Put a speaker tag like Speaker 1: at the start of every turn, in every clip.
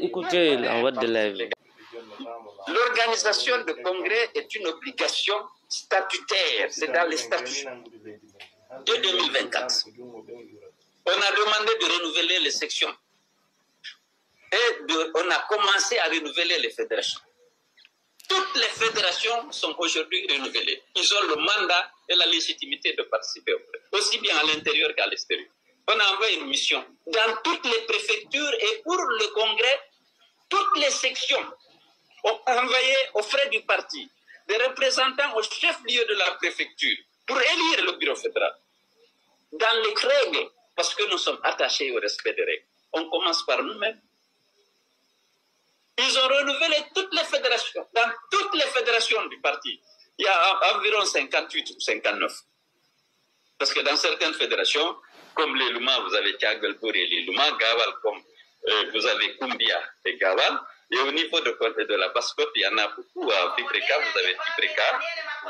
Speaker 1: Écoutez la voix de live.
Speaker 2: L'organisation de congrès est une obligation statutaire, c'est dans les statuts de 2024. On a demandé de renouveler les sections et on a commencé à renouveler les fédérations. Toutes les fédérations sont aujourd'hui renouvelées. Ils ont le mandat et la légitimité de participer au congrès, aussi bien à l'intérieur qu'à l'extérieur. On a envoyé une mission dans toutes les préfectures et pour le congrès, toutes les sections ont envoyé aux frais du parti des représentants au chef-lieu de la préfecture pour élire le bureau fédéral. Dans les règles, parce que nous sommes attachés au respect des règles. On commence par nous-mêmes. Ils ont renouvelé toutes les fédérations. Dans toutes les fédérations du parti, il y a environ 58 ou 59. Parce que dans certaines fédérations, comme les Luma, vous avez Tiagalpour et les Luma, Gawal, comme vous avez Kumbia et Gawal. Et au niveau de la Basse-Côte, il y en a beaucoup. À Fibreka, vous avez Fibreka,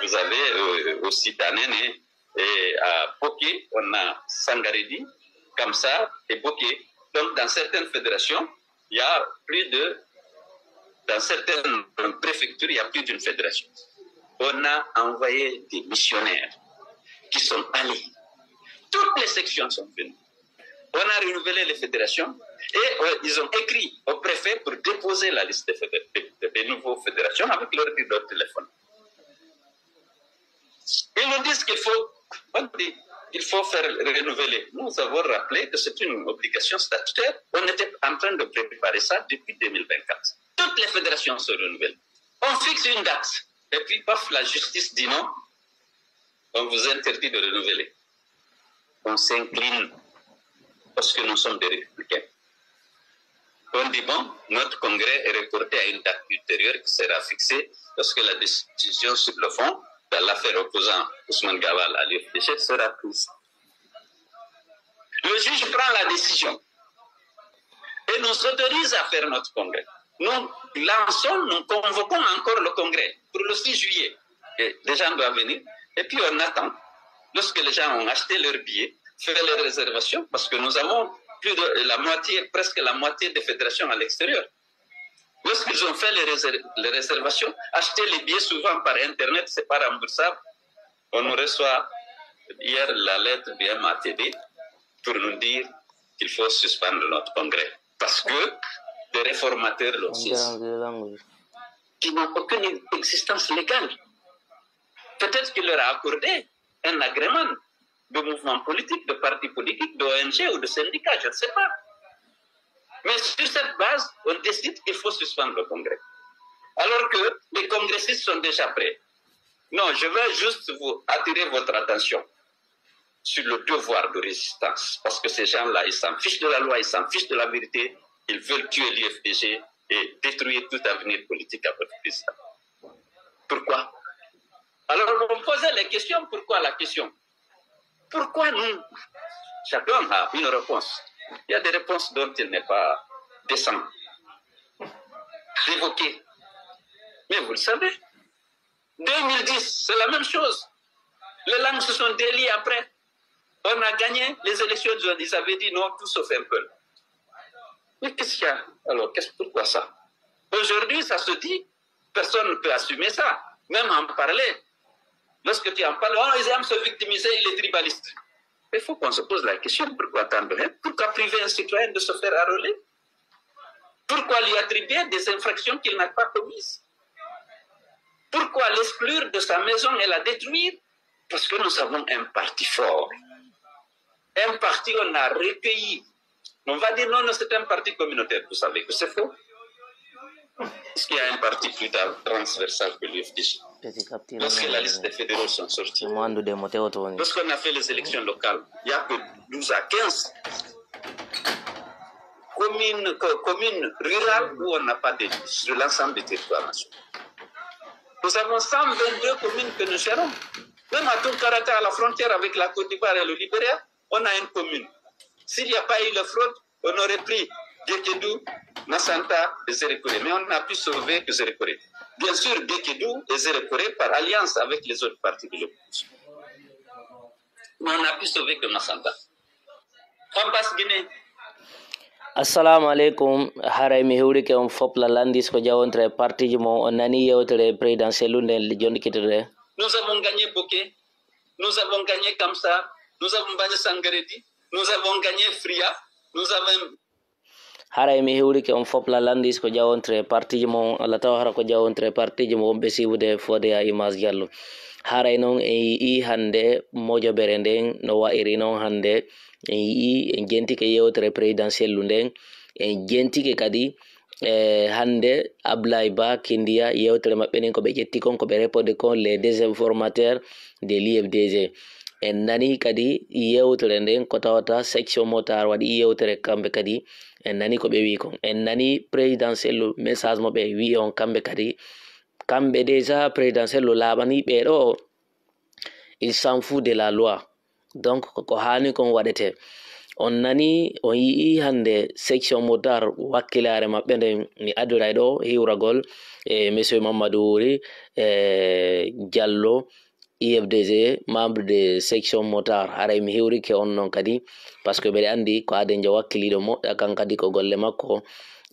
Speaker 2: vous avez aussi Danene. Et à Boké, on a Sangaredi, Kamsa et Boké. Donc, dans certaines fédérations, il y a plus de... Dans certaines préfectures, il y a plus d'une fédération. On a envoyé des missionnaires qui sont allés. Toutes les sections sont venues. On a renouvelé les fédérations et ils ont écrit au préfet pour déposer la liste des nouveaux fédérations avec leur numéro de téléphone. Ils nous disent qu'il faut faire renouveler. Nous avons rappelé que c'est une obligation statutaire. On était en train de préparer ça depuis 2024. Toutes les fédérations se renouvellent. On fixe une date. Et puis, paf, la justice dit non. On vous interdit de renouveler. On s'incline parce que nous sommes des républicains. On dit, bon, notre congrès est reporté à une date ultérieure qui sera fixée lorsque la décision sur le fond dans l'affaire opposant Ousmane Gawal à l'UFDG sera prise. Le juge prend la décision et nous autorise à faire notre congrès. Nous lançons, nous convoquons encore le congrès pour le 6 juillet. Et les gens doivent venir. Et puis on attend. Lorsque les gens ont acheté leurs billets, fait les réservations, parce que nous avons plus de la moitié, presque la moitié des fédérations à l'extérieur. Lorsqu'ils ont fait les réservations, acheter les billets souvent par Internet, c'est pas remboursable. On nous reçoit hier la lettre du MATD pour nous dire qu'il faut suspendre notre congrès. Parce que des réformateurs qui n'ont aucune existence légale. Peut-être qu'il leur a accordé un agrément de mouvement politique, de parti politique, d'ONG ou de syndicat, je ne sais pas. Mais sur cette base, on décide qu'il faut suspendre le congrès. Alors que les congressistes sont déjà prêts. Non, je veux juste vous attirer votre attention sur le devoir de résistance. Parce que ces gens-là, ils s'en fichent de la loi, ils s'en fichent de la vérité. Ils veulent tuer l'UFDG et détruire tout avenir politique à votre président. Pourquoi? Alors, on posait les questions. Pourquoi la question? Pourquoi nous? Chacun a une réponse. Il y a des réponses dont il n'est pas décent d'évoquer. Mais vous le savez, 2010, c'est la même chose. Les langues se sont déliées après. On a gagné les élections, ils avaient dit non, tout sauf un peu. Mais qu'est-ce qu'il y a? Alors, pourquoi ça? Aujourd'hui, ça se dit, personne ne peut assumer ça, même en parler. Lorsque tu en parles, oh, ils aiment se victimiser, il est tribaliste. Il faut qu'on se pose la question, pourquoi tant de haine? Pourquoi priver un citoyen de se faire arroler? Pourquoi lui attribuer des infractions qu'il n'a pas commises? Pourquoi l'exclure de sa maison et la détruire? Parce que nous avons un parti fort. Un parti, on a recueilli. On va dire non, non, c'est un parti communautaire. Vous savez que c'est faux. Est-ce qu'il y a un parti plus transversal que l'UFDG? Lorsque la liste des fédéraux sont sortis, lorsqu'on a fait les élections locales, il n'y a que 12 à 15 communes rurales où on n'a pas d'élu sur l'ensemble des territoires nationaux. Nous avons 122 communes que nous gérons. Même à Tunkarata, à la frontière avec la Côte d'Ivoire et le Libéria, on a une commune. S'il n'y a pas eu la fraude, on aurait pris Gekedou, Nassanta et Zérekoré. Mais on n'a pu sauver que Zérekoré. Bien sûr, Gekedou et Zérekoré par alliance avec les autres partis de l'opposition. Mais on n'a pu sauver que Nassanta. En Basse-Guinée,
Speaker 1: assalamu alaikum. Haray mi hewri ke on fop la landis ko jawontre parti mo on nani yewtere présidentiel nden jondi kitire.
Speaker 2: Nous avons gagné Bokeh, nous avons gagné Kamsa, nous avons gagné Sangaredi, nous avons gagné Fria, nous avons
Speaker 1: haray mi hewri ke on fop la landis ko jawontre parti mo la taw hara ko jawontre parti mo be sibude fode ya image jallo. Haray non e hande mojo bere nden no wairi non hande en genti ke yewtere présidentiel nden en genti ke kadi hande Ablaye Ba Kindia yewtere mabbe nen ko be jetti kon ko be repode kon les désinformateurs de l'IFDG en nani kadi yewtere nden ko tawata section motar wadi yewtere kambe kadi en nani ko be wi kon en nani présidentiel message mo be wi on kambe kadi kambe déjà présidentiel labani be do il s'en fout de la loi donc ko hani kon wadete on nani on yi hande section motar wakkilare mabbe nden mi aduray do hiwragol monsieur Mamadou Wuri Diallo IFDG membre de section motar haray mi hiwri ke on non kadi parce que be andi ko ade jo wakkilido modda kan kadi ko golle makko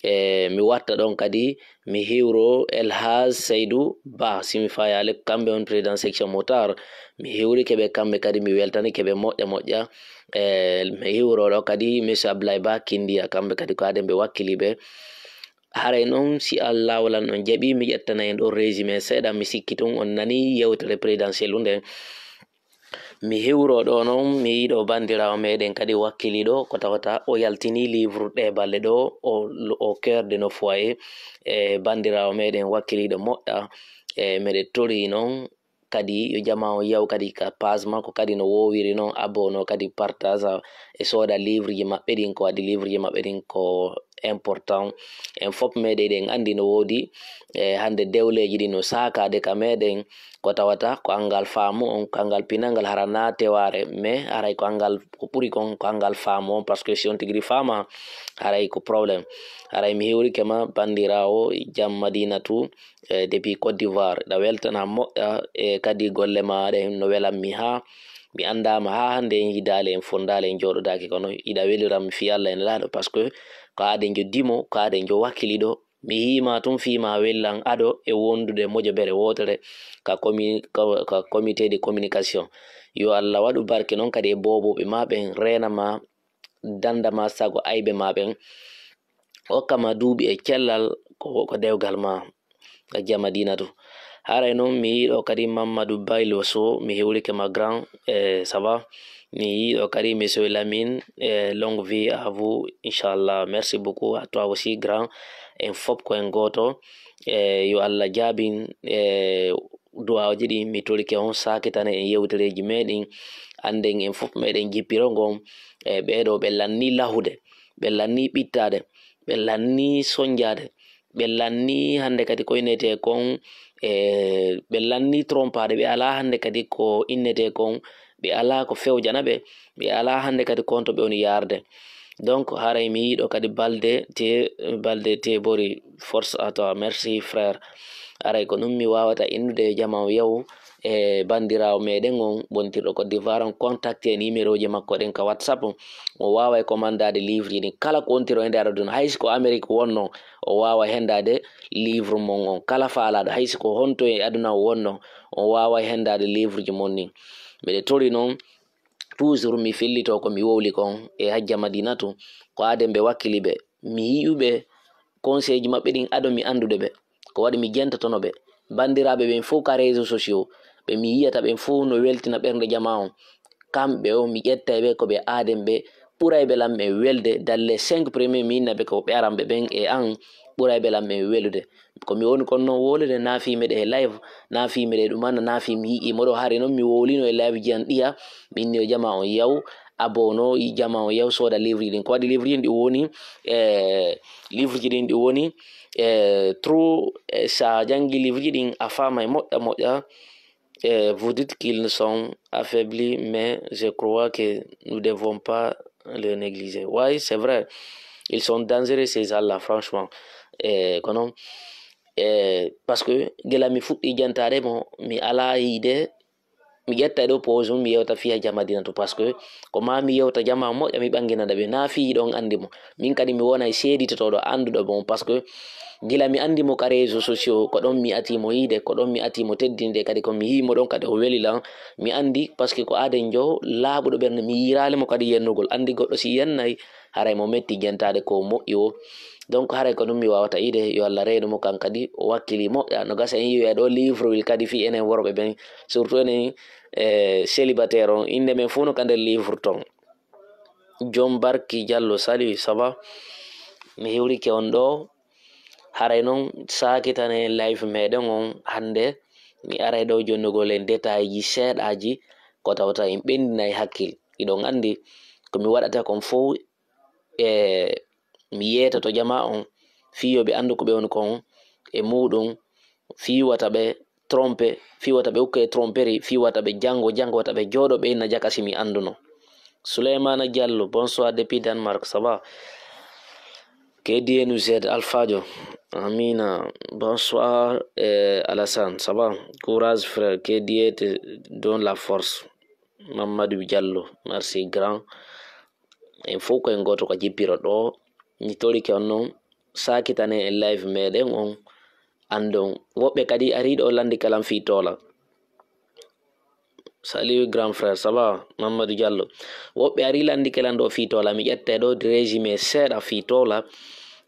Speaker 1: mi watta don kadi mi hiwro Elhaj Seydou Ba simi fayale kambe on président section motar mi hiwri kebe kambe kadi mi weltani kebe modja mi hiwro do kadi monsieur Ablaye Ba Kindia kambe kadi ko ade be wakkilibe haray non si Allah wala non jabi mi jettana en do résumé seeda mi sikkiton on nani yewtere présidentiel nden mi hewro do non mi yido bandirawo meden kadi wakkili do ko tawata o yaltini livre de balle do au cœur de nos foyers bandirawo meden wakkili do modda mede tori non kadi yo jama o yaw kadi ka page mako kadi no wowiri non abono kadi partage e soda livre ji mabbe din ko adi livre ji mabbe din ko important en fop mede den andi no wodi hande dewleji di no sakade ka meden ko tawata ko angal faamu on kangal pinangal harana teware mais aray ko angal ko puri kon ko angal faamu parce que si on tigri fama aray ko problème aray mi hewri kema bandirawo jam Madinatu depuis Côte d'Ivoire da weltana moƴƴa kadi golle maɗe no welam mi ha mi andama ha hande en yidale en fondale en joɗodaki kono ida weliram mi fi Allah en laɗo parce que ko aden jo dimo ko aden jo wakkiliɗo mi hima tun fima wellan ado e wondude mojo bere wotere ka comité de communication yo Allah waɗu barke non kadi e boboɓe maɓen renama dandama sago aybe maɓen hokkama duuɓi e cellal ko dewgal ma gajja Madinatu haray non mi yiɗo kadi Mamadou Baylo So mi hewrike ma grand ça va mi yiɗo kadi monsieur Lamine longue vie à vous inchallah merci beaucoup à toi aussi grand en fop ko en goto yo Allah jaabin duwaji ɗi mi torike on sakitane en yewtereji meɗen anden en fop meɗen jippiro ngon ɓeɗo ɓe lanni lahude ɓe lanni ɓittade ɓe lanni sonjade ɓe lanni hande kadi ko innete kon ɓe lanni trompade ɓe ala hande kadi ko innete kon ɓe ala ko fewjana ɓe ala hande kadi konto ɓe woni yarde donc haray mi yiɗo kadi balde te bori force à toi merci frère aray ko ɗum mi wawata innude jama yaw bandirawo meɗen on bontirɗo Côte d'Ivoire on contacté numéro ji makko ɗen ka WhatsApp o wawa commandade livre ni kala ko wontiro e nder aduna haysi ko Amérique wonno o wawa hendade livre mon on kala faalaɗo haysi ko honto e aduna o wonno o wawa hendade livre ji mon ni mbeɗe tori noon toujours mi fillito ko mi wowli kon e hajja Madinatu ko aden ɓe wakkili ɓe mi yi'uɓe conseil ji maɓɓe ɗin ado mi andude ɓe ko waɗi mi jentatono ɓe bandiraɓe ɓen fof ka réseau sociaux ɓe mi yiyata ɓen fof no weltina ɓernde jama on kamɓe o mi ƴetta ɓe ko ɓe aden ɓe ɓuray ɓe lam e welde dans les 5 premiers mi innaɓe ko ɓe aranɓe ɓen e an ɓuray ɓe lam e welude komi woni kon noon wolude nafimeɗe e live nafimeɗe ɗumanna nafi mi yiƴimo ɗo hari noon mi wolino e live ji an ɗiya mi inni o jama on yaw abono jama on yaw soda livre ji ɗin ko waɗi livre ji ɗin ɗi woni livre ji ɗin ɗi woni trop sa jangi livre ji ɗin a fama e moƴƴa vous dites qu'ils sont affaiblis mais je crois que nous ne devons pas le négliger. Oui, c'est vrai, ils sont dangereux ces gens-là franchement parce que gela mi fuɗɗi jantade mo mi ala yide mi ƴetta ɗo pose mi yewta fiya jama dina to parce que ko ma mi yewta jama moƴƴa mi ɓangina ɗaɓe na fi ɗon andi mo min kadi mi wonay seeditotoɗo anduɗo bon parce que gila mi andi mo ka réseau sociaux ko ɗon mi atimo yide ko ɗon mi atimo teddinde kadi ko mi yimo ɗon kadi o welilan mi andi parce que ko aden jo laaɓuɗo ɓernde mi yirali mo kadi yennugol andi goɗɗo si yennayi haray mo metti gentade ko moƴƴi o donc haray ko ɗum mi wawata yide yo Allah reynu mo kan kadi o wakkili moƴƴa no gasa en yiwi ɗo livre wil kadi fi enen worɓe ɓen surtout enen célibataire on inde men fu no ka nder livre ton John Barki Diallo salut ça va mi hewrike on ɗo haray noon sakitane live meɗen on hande mi aray ɗo jonnugol en détail ji seeɗaji ko tawta en ɓendinayi hakkil iɗon andi komi waɗata kon fo mi yeta to jama on fiyoɓe andu ko ɓe woni kon e muɗum fiwata ɓe trompe fiwata ɓe hukka e tromperie fiwata ɓe jangwata ɓe jooɗo ɓe inna jakasi mi anduno Souleymana Diallo bonsoir depuis Danemark ça va que Dieu nous aide Alphadio Amina bonsoir Alassane ça va courage frère que Dieu te donne la force Mamadou Diallo merci grand en faut ko en goto ko jippiro ɗo ni torike on noon sakitane en live meɗen on andon woɓɓe kadi ariɗo landi kalam fi tola salut grand frère ça va Mamadou Diallo woɓɓe ari landi kalan ɗo fi tola mi ƴetta ɗo résumé seeɗa fi tola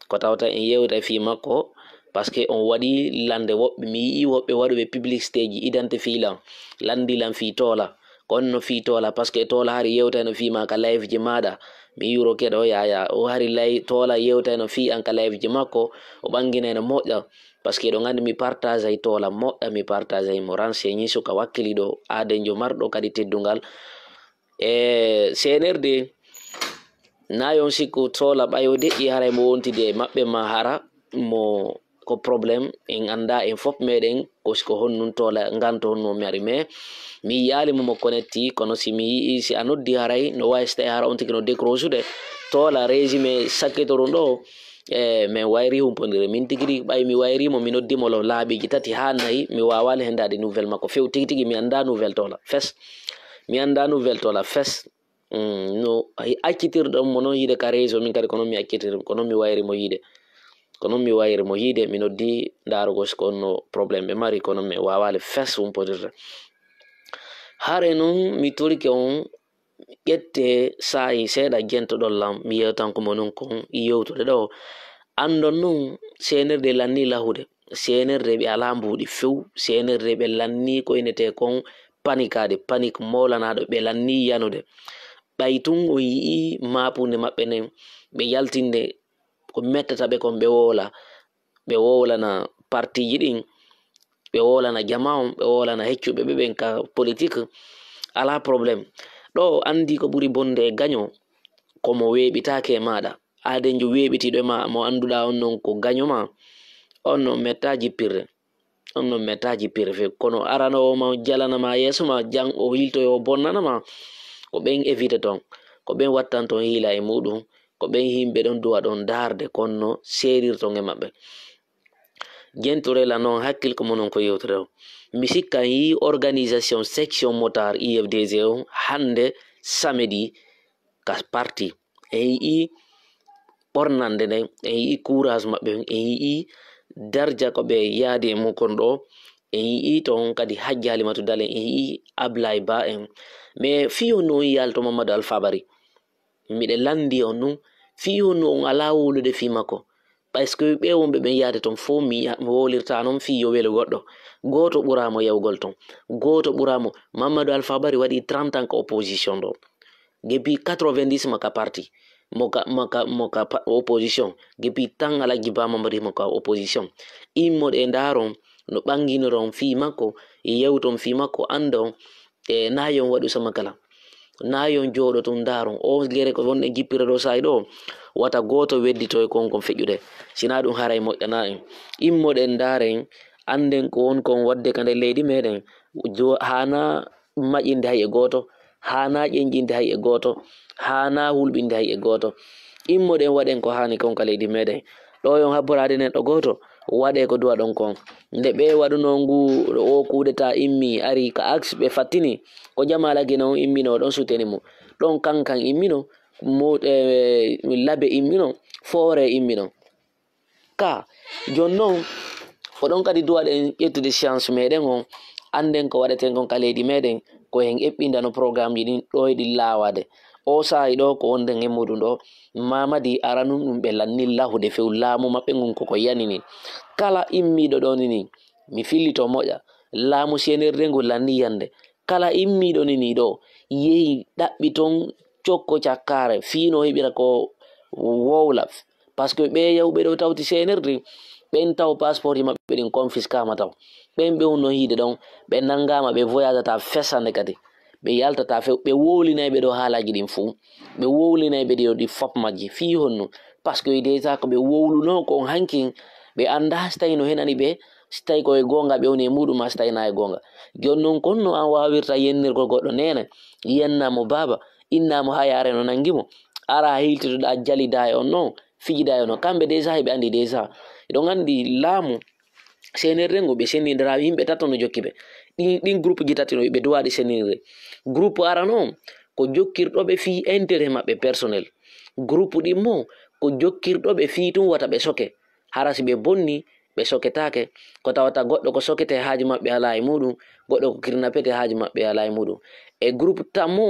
Speaker 1: ko tawta en yewta fi makko parce que on waɗi lande woɓɓe mi yii woɓɓe waɗuɓe publicité ji identifie lan landilan fi tola konno fi tola parce que tola hari yewtano fima ka live ji maɗa mi yuro keɗo yaya o hari tola yewtano fi an ka live ji makko o ɓangineno moƴƴa parce que ɗon andi mi partage ay tola moƴƴa mi partage ay mo renseigné suka wakkiliɗo adenjo marɗo kadi teddungal CNRD nayon sikku tola ɓayo deƴƴi haray mo wontide maɓɓe ma hara mo ko probléme en anda en fop meɗen ko honnun tola nganto honno mi ari mais mi yaalimo mo connecti kono si mi yii si a noddi haray no wawi so tawi hara on tigi no décroche ude tola résumé sakkitorum ɗo min wayri humpodire min tigui ɓay mi wayrimo mi noddimo lo laaɓiji tati ha nayyi mi wawali hendade nouvelle makko few tigi tigui mi anda nouvelle tola fes mi anda nouvelle tola fes no accitirɗon mo noon yiide ka réseau min kadi ko noon mi accitir ko noon mi wayrimo yiide ko noon mi wayrimo yiide mi noddi ndarugo siko onno probléme ɓe mari ko noon mi wawali fes humpodirde hare noon mi torike on ƴette saayi seeɗa gentoɗon lam mi yewtankomo noon kon yewtude ɗo andon noon CNRD lanni lahude CNRD ɓe ala mbuuɗi few CNRD ɓe lanni ko inete kon panikade panique molanaɗo ɓe lanni yanude ɓay tun o yii mapunde maɓɓe nden ɓe yaltinde ko mettata ɓe kon ɓe wowlana partiji ɗin ɓe wolana jama on ɓe wolana heccuɓe ɓe ɓen ka politique ala probléme ɗo andi ko ɓuri bonde e gaño komo weeɓitake maɗa adenjo weeɓitiɗo e ma mo anduɗa on noon ko gaño ma on noon metta jippirde fe kono aranowoma jalanama yeeso ma jang o hiltoyo bonnanama ko ɓen évite ton ko ɓen wattan ton hiila e muɗum ko ɓen yimɓe ɗon duwa ɗon darde konno seerirton e maɓɓe gentorela noon hakkil ko monon ko yewtere o mi sikkan yi organisation section motard IFDG o hande samedi ka parti en yii ɓornande nden en yii courage maɓɓe en yii darja ko ɓe yaadi e mukon ɗo en yii ton kadi hajji halimatu dalen en yii ablay ba en mais fiyo no on yalto Mamadou Alfabary miɗe landi on nun fiyo no on ala wolude fi makko par ce que ɓe wonɓe ɓen yaade ton fo mi wolirta noon fiyo welo goɗɗo goto ɓuramo yawgol ton goto ɓuramo Mamadou Alfabary waɗi 30 ans ko opposition ɗo depuis 90 maka parti moka opposition depuis tan Alhaji Ba Mamadi moka opposition immoɗe ndaron no ɓanginiron fi makko yewton fi makko andon nayon waɗu sama kala nayon jooɗo tun ndaron o gere ko wonɗe jippire ɗo sayi ɗo wata goto weddito e kon feƴƴude sina ɗum haray moƴƴana en immoɗen ndaren anden ko won kon wadde ka nder leydi meɗen hana maƴinde hay e goto hana ƴenƴinde hay e goto hana hulɓinde hay e goto immoɗen waɗen ko hani kon ka leydi meɗen ɗo yon habborade nen ɗo goto waɗe ko duwa ɗon kon nde ɓe waɗuno ngu o kudeta immi ari ka axe ɓe fattini ko jamalagi non immino ɗon suteni mo ɗon kankan immino labe immino fore immino ka jonnon oɗon kadi duwaɗen ƴettude science meɗen on anden ko waɗeten kon ka leydi meɗen ko hen eɓɓindano programme ji ɗin ɗo eɗi lawade o sahi ɗo ko wonden e muɗum ɗo mamadi aranum ɗum ɓe lanni lahude few laamu maɓɓe ngun koko yanini kala immiɗo ɗonini mi fillito moƴa laamu senirde ngu lanni yande kala immiɗo nini ɗo yehi ɗaɓɓi ton cokko cakkare fiino heɓira ko wowla par ce que ɓe yawɓe ɗo tawti senirde ɓen taw passeport ji maɓɓe ɗin confiscama taw ɓen ɓe wonno hiide ɗon ɓe nangama ɓe voyageata fesande kadi ɓe yaltata few ɓe wowlinayɓe ɗo haalaji ɗin fuu ɓe wowlinayɓe ɗi fop majji fi honno par ce que déjà ko ɓe wowluno kon hankin ɓe anda so tawi no henani ɓe so tawi koye gonga ɓe woni e muɗum ma so tawi na e gonga jonnon konno an wawirta yennirgol goɗɗo nene yiyannamo baba innamo ha yare no nangimo ara hiltitoɗa jalida e on noon fijida e on noon kamɓe déjà heɓe andi déjà eɗon andi laamu senirde ngu ɓe sendidira yimɓe tato no jokki ɓe ɗin groupe ji tati no ɓe duwaɗi senirde groupe arano ko jokkirɗoɓe fi intérêt maɓɓe personnel groupe ɗin mo ko jokkirɗoɓe fi tum wata ɓe soke hara si ɓe bonni ɓe soketake ko tawata goɗɗo ko sokete haaji maɓɓe ala e muɗum goɗɗo ko kirnapete haaji maɓɓe ala e muɗum e groupe tammo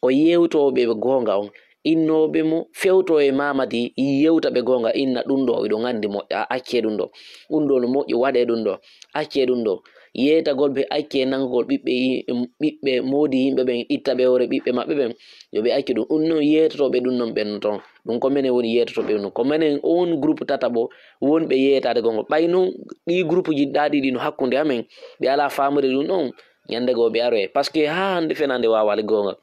Speaker 1: ko yewtoɓe gonga on innoɓe mo fewto e mamadi yewta ɓe gonga inna ɗum ɗo eɗon andi moƴƴa acce ɗum ɗo no moƴƴi waɗe ɗum ɗo acce ɗum ɗo yetagol ɓe acce nangol ɓiɓɓe moodi yimɓe ɓen itta ɓe hore ɓiɓɓe maɓɓe ɓen yo ɓe acci ɗum non yetotoɓe ɗum non ɓen ton ɗum ko minen woni yetotoɓe ɗum ko minen on groupe tataɓo wonɓe yetade gongo ɓay noon ɗi groupe ji ɗaɗiɗi no hakkude amen ɓe ala famude ɗum ɗon ñandego ɓe aroye par ce que ha hande fenande wawale gonga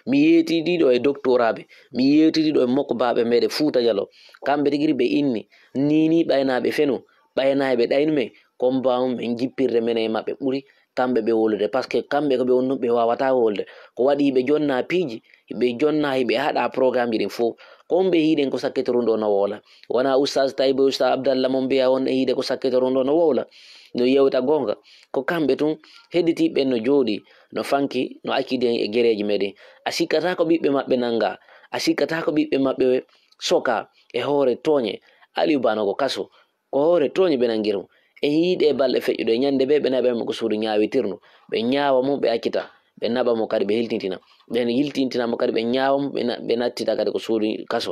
Speaker 1: mi yetidiɗo e doctoraɓe mi yetidiɗo e mokko baɓe meɗe Fuuta Jallo kamɓe tigiri ɓe inni nini ɓaynaɓe feno ɓaynaɓe ɗaynumen kombawum ɓe jippirde men e maɓɓe ɓuuri kamɓe ɓe wolude par ce que kamɓe ko ɓe wonno ɓe wawata wolde ko waɗi hiɓe jonna piiji hiɓe jonna hiɓe haɗa programme ji ɗin fo kon ɓe hiiɗen ko sakkitorundo no wowla wona oustage Tayba oustage Abdallah mo mbiya wonɗe hiide ko sakkitorundo no wowla no yewta gonga ko kamɓe tun heɗitiɓe no jooɗi no fanki no acciden e guereji meɗen a sikkata ko ɓiɓɓe maɓɓe nanga a sikkata ko ɓiɓɓe maɓɓe soka e hoore tooñe Aliou Bano ko kaso ko hoore tooñe ɓe nanguirum e hiiɗe balɗe feƴƴuɗe ñande ɓe naɓamo ko suudu ñawitirno ɓe ñaawa mo ɓe accita ɓe naɓa mo kadi ɓe hiltintina ɓen hiltintinamo kadi ɓe ñaawa mo ɓe nattita kadi ko suudu kaso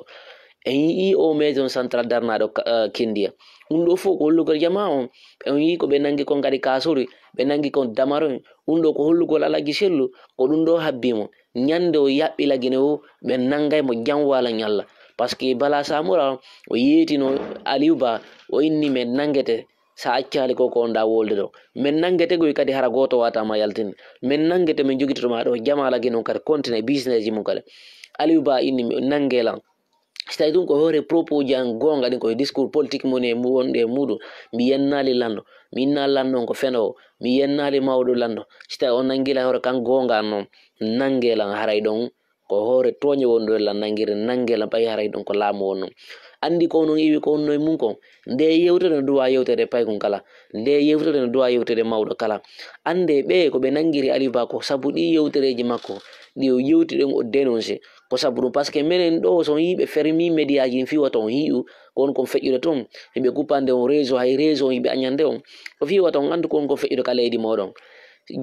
Speaker 1: en yii o maison central darnaɗo Kindiya ɗum ɗo fof ko hollugol jama on ɓe yii ko ɓe nangi kon kadi kasori ɓe nangi kon damaroen ɗum ɗo ko hollugol alagi sellu ko ɗum ɗo habbimo ñande o yaɓɓi lagine o ɓe nangay mo jam wala ñalla par ce que Bala Samura o yeetino Aliou Ba o inni men nangete sa accali ko on da wolde ɗo min nangete goy kadi hara goto watama yaltinde min nangete min jogitotoma ɗo jamalagi noon kadi continue business ji mum kadi Aliou Ba inni nangelan so tawi ɗum ko hoore propos ji an gonga ɗin koye discours politique mon e wonɗe muɗum mi yennali lanɗo mi inna lanɗo on ko fenowo mi yennali mawɗo lanɗo so tawi on nangila hoore kan gonga noon nangelan haray ɗon ko hoore toñe wonɗo lan nanguire nangelan ɓayi haray ɗon ko laamu wonno andi ko non iwi ko onno e mum kon nde yewtere no duwa yewtere paykon kala nde yewtere no duwa yewtere mawɗo kala ande ɓe ko ɓe nanguiri Aliou Ba ko saabu ɗi yewtereji makko ɗi o yewti ɗen o dénoncé ko saabu ɗum par ce que minen ɗo son yiɓe fermi média ji fiwata on hii'u kon kon feƴƴude toon hiɓe kuppande on réseau hay réseau hiɓe añande on ko fiwata on andu kon kon feƴƴude ka leydi moɗon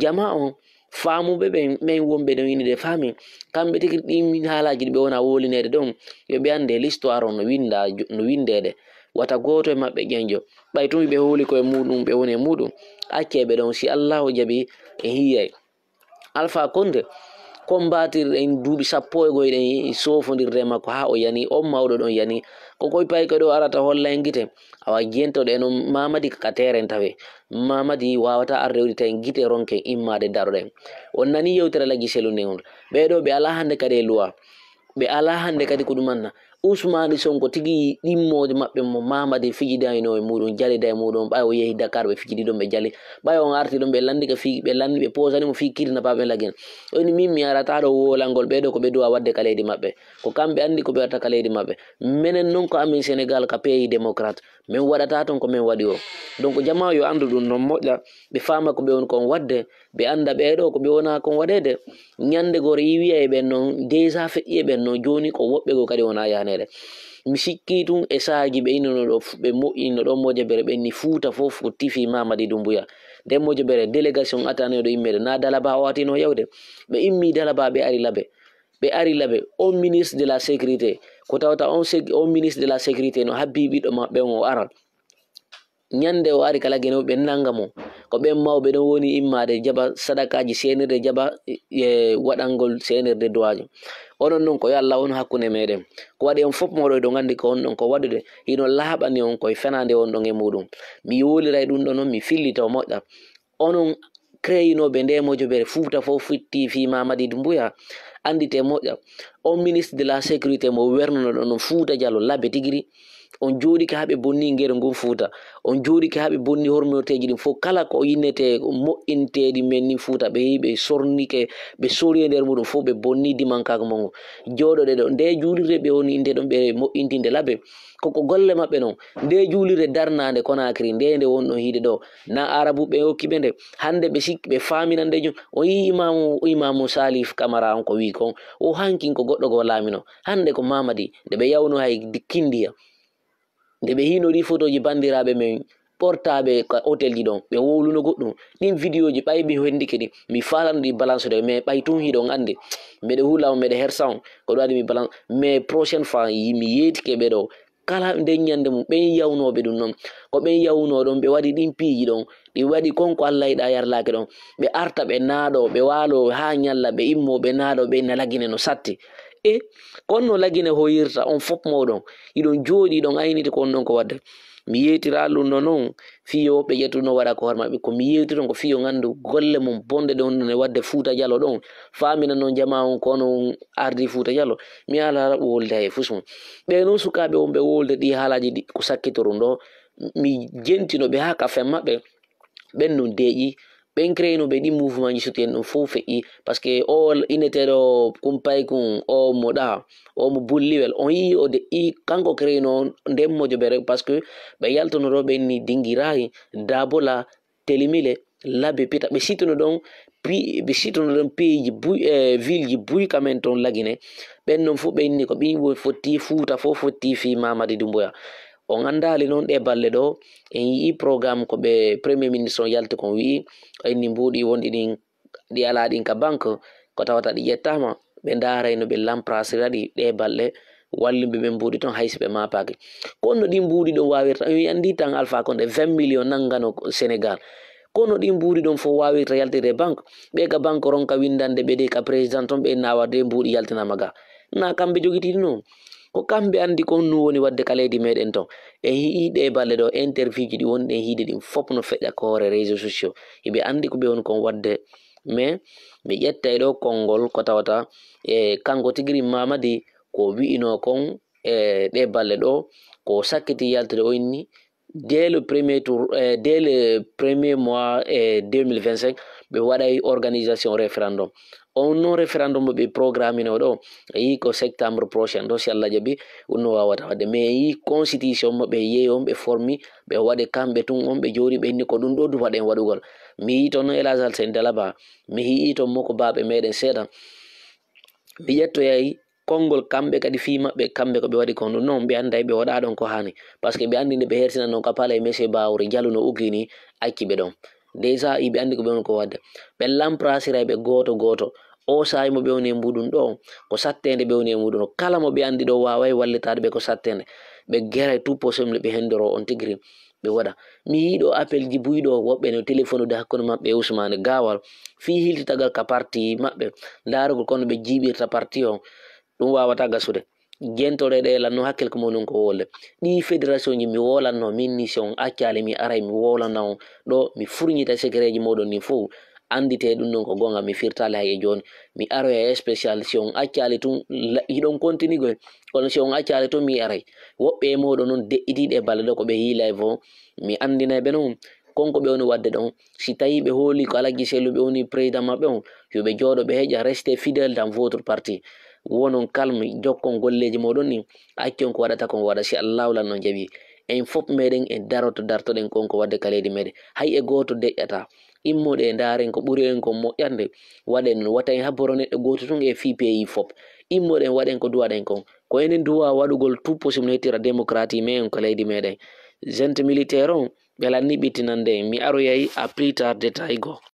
Speaker 1: jama on faamuɓe ɓen ɓen wonɓe ɗon yinide faami kamɓe tigi ɗin haalaji ɗi ɓe wona wolinede ɗon yoɓe ande l'histoire on no windede wata goto e maɓɓe ƴeñjo ɓay tun ɓe hooli koye muɗum ɓe woni e muɗum acceɓe ɗon si Allahu jaaɓi e hiyay Alpha Condé combatirɗen duuɓi sappo e goyɗen sofodirde makko ha o yani on mawɗo ɗon yani ko koye payke ɗo arata holla en guite awa jentoɗe eno Mamadi kaka teren tawe Mamadi wawata arrewde tawi guite ronken immade daroɗen on nani yewtere laggi selu nde on ɓeɗo ɓe ala hande kadi e loi ɓe ala hande kadi ko ɗumanna Ousmane Sonko tigi ɗimmoje maɓɓe mo Mamadi fijidayno e muɗum jalida e muɗum ɓay o yehi Dakar ɓe fijidi ɗon ɓe jali ɓay on arti ɗon ɓe landi ka fi ɓe landi ɓe posanimo fi kidnapper ɓe lagin oni min mi arata ɗo wolangol ɓeɗo ko ɓe duwa wadde ka leydi maɓɓe ko kamɓe andi ko ɓe watta ka leydi maɓɓe minen noon ko amin Sénégal ka pays démocrate min waɗata ton ko min waɗi o donc jama yo andu ɗum non moƴƴa ɓe fama ko ɓe woni kon wadde ɓe anda ɓeɗo ko ɓe wona kon waɗede ñande gore yiwiya e ɓen noon déjà feƴƴi e ɓen noon joni ko woɓɓe go kadi wona yahanede mi sikki tun e saaji ɓe inono ɗo ɓe moƴƴino ɗon Mojabere ɓenni Fuuta fof ko tifi Mamadi Doumbouya nden Mojabere délégation atanoɗo immede na Dalaba o atino yawde ɓe immi Dalaba ɓe ari laɓe on ministre de la sécurité ko tawata on ministre de la sécurité no habbi ɓiɗɗo maɓɓe o ara ñande o ari kala gene ɓe nanga mo ko ɓen mawɓe ɗon woni immade jaɓa sadakaji senirde jaɓa waɗangol senirde duwajo onon noon ko yo Allah on hakkunde meɗen ko waɗi on fof moɗo ɗo gandi ko on ɗon ko waɗude hino laaɓani on koye fenade on ɗon e muɗum mi wolira e ɗum ɗo noon mi fillita o moƴƴa onon créinoɓe nde Mojabere Fuuta fof fitti fi Mamadi Doumbouya andite moƴƴa on ministre de la sécurité mo wernuno ɗon no Fuuta Jallo labbe tigiri on jooɗi ka haɓe bonni ngere ngun Fuuta on jooɗi ka haɓe bonni hormoteji ɗin fof kala ko yinnete moƴƴinteɗi men ni Fuuta ɓe yi ɓe sornike ɓe sori e nder muɗum fof ɓe bonni dimankago mongo jooɗoɗe ɗo nde juulirde ɓe woni nde ɗon ɓe moƴƴintinde labbe koko golle maɓɓe noon nde juulirde darnade Conakry nde wonɗon hiide ɗo na arabu ɓe hokkiɓe nde hande ɓe sikki ɓe faminande jum o yi imamu Salif Camara on ko wi kon o hankin ko goɗɗo go laamino hande ko Mamadi nde ɓe yawno hay kindiya nde ɓe hino ɗi photoji bandiraɓe men portaɓe ka hôtel ji ɗon ɓe wowluno goɗɗum ɗin vidéo ji ɓay mi hendike ɗi mi falano ɗi balance de mais ɓay tun hiɗon andi mbeɗe hula on mbeɗe hersa on ko ɗum waɗi mi balance mais prochaine fois mi yetike ɓe ɗo kala nden ñande mum ɓen yawnoɓe ɗum noon ko ɓen yawno ɗon ɓe waɗi ɗin piiji ɗon ɗi waɗi konko Allah yiɗa yarlake ɗon ɓe arta ɓe naaɗo ɓe waalo ha ñalla ɓe immo ɓe naaɗo ɓe na lagine no satti e konno lagine hoyirta on fof moɗon iɗon jooɗi ɗon ayniti ko on ɗon ko wadde mi yetira ɗum no noon fiyo ɓe ƴettuno waɗa ko hoore maɓɓe ko mi yewtiron ko fiyo gandu golle mum bonde ɗon ne wadde Fuuta Jallo ɗon famina noon jama on kono ardi Fuuta Jallo mi ala wolde e fusum ɓe noon sukaɓe on ɓe wolde ɗi haalaji ɗi ko sakkitorum ɗo mi jentino ɓe ha kafe maɓɓe ɓen no deƴi ɓen créino ɓe ɗi mouvement ji sutien ɗum fof feƴƴi par ce que o ineteɗo kumpay kum o mo ɗa o mo bulliwel on yi o deƴƴi kanko créino nden Mojabere par ce que ɓe yaltonoɗo ɓen ni Dingirayi Dabola Telimile Labbe Pita ɓe sittuno ɗon pays ville ji buy kamen toon lagine ɓen noon fof ɓe inni ko ɓi fotti Fuuta fof fotti fi Mamadi Doumbouya on andali noon ɗe balle ɗo en yii programme ko ɓe premier ministre on yalti kon wi'i inni mbuɗi wonɗi ɗin ɗi ala ɗin ka banque ko tawata ɗi ƴettama ɓe darayno ɓe lamprasira ɗi ɗe balle walluɓe ɓe mbuɗi toon hayso ɓe mapaki kono ɗin mbuɗi ɗon wawirta mi andi tan Alpha Condé 20 millions nangano Sénégal kono ɗin mbuɗi ɗon fof wawirta yaltirde banque ɓe ka banque ronka windande ɓe de ka président toon ɓe nawa de mbuɗi yaltinama ga na kamɓe jogitiɗi noon ko kamɓe andi kon no woni wadde ka leydi meɗen ton en yii ɗe balle ɗo interview ji ɗi woni ɗen hiide ɗin fof no feƴƴa ko hoore réseaux sociaux hiɓe andi ko ɓe woni kon wadde mais mi ƴettay ɗo konngol ko tawata e kanko tigiri Mamadi ko wi'ino kon e ɗe balle ɗo ko sakkiti yaltude o inni dès le premier mois 2025 ɓe waɗay organisation référendum on non référendum mo ɓe programmino ɗo e yi ko septembre prochain ɗo si Allah jaɓi ɗum wawata wadde mais yi constitution mo ɓe yeeyi on ɓe formi ɓe waɗi kamɓe tun on ɓe jooɗi ɓe inni ko ɗum ɗo waɗen waɗugol mi yi toon El Hadj Alsen Dalaba mi yi toon mo ko baɓe meɗen seeɗa mi ƴettoyay konngol kamɓe kadi fi maɓɓe kamɓe ko ɓe waɗi kon non ɓe anday ɓe waɗa ɗon ko hani par ce que ɓe andi nde ɓe hersinan noon ka pala e monsieur Bawry Diallo no uggini acci ɓe ɗon déjà iɓe andi ko ɓe woni ko wadde ɓe lamprasira ɓe goto o sayi mo ɓe woni e muɗum ɗo ko sattede ɓe woni e muɗum ɗo kala mo ɓe andi ɗo waway wallitade ɓe ko sattede ɓe geray tout possible ɓe hendoro on tigiri ɓe waɗa mi yiɗo appel ji buyɗo woɓɓe no téléphone ude hakkude maɓɓe Ousmane Gawal fi hiltitagal ka parti maɓɓe darugol kono ɓe jiɓirta parti o ɗum wawata gasude jentore ɗe lanno hakkil ko monum ko wolde ɗi fédération ji mi wolanno min mission accali mi aray mi wolana on ɗo mi furnita secret ji moɗon ni fof andite ɗum non ko gonga mi firtale hay joni mi aroya spécial si on accali tun hiɗon continue goy kono si on accali tun mi aray woɓɓe e moɗo noon de'itiɗe balle ɗo ko ɓe hiilay fo mi andinay ɓe noon konko ɓe woni wadde ɗon si tawi ɓe hooli ko alaggi sellu ɓe woni président maɓɓe on yoɓe jooɗo ɓe heƴa rester fidèle dans votre parti wonon calme jokkon golleji moɗon ni accon ko waɗata kon waɗa si Allah lan no jaɓi en fop meɗen en daroto dartoɗen konko wadde ka leydi meɗen hay e goto deƴƴata immoɗe e ndaren ko ɓuri en kon moƴƴande waɗen non wata en habboro neɗɗo goto tun e fi pays fop immoɗen waɗen ko duwaɗen kon ko enen duwa waɗugol tout possible no hettira démocratie mais en ko leydi meɗen gente militaire on ɓe lanni ɓittinande mi aroyayi à plus tard détail go